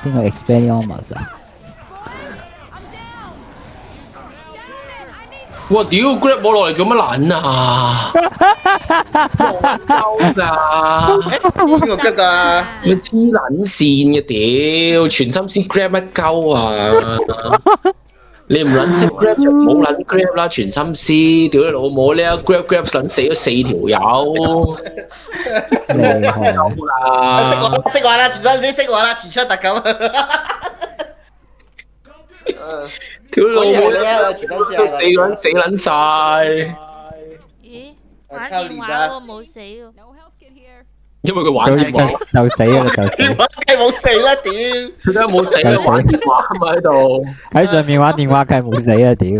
邊個 Expelliarmus 啊？哇！屌 grab 我落嚟做乜撚啊？冇鳩㗎！邊個 grab 㗎？你黐撚線嘅屌，全心思 grab 乜鳩啊？你唔撚識 grab 就唔好撚 grab 啦，全心思屌你老母！你一 grab 撚死咗4條友，厲害！夠啦！識玩啦，全心思識玩啦，遲出特咁。屌你老母！全心思4個人死撚晒，咦？玩電話喎，冇死喎。因為佢玩電話，就死啦，就死！電話梗係冇死啦，屌！佢梗係冇死啦，玩電話嘛喺度。喺上面玩電話梗係冇死啊！屌！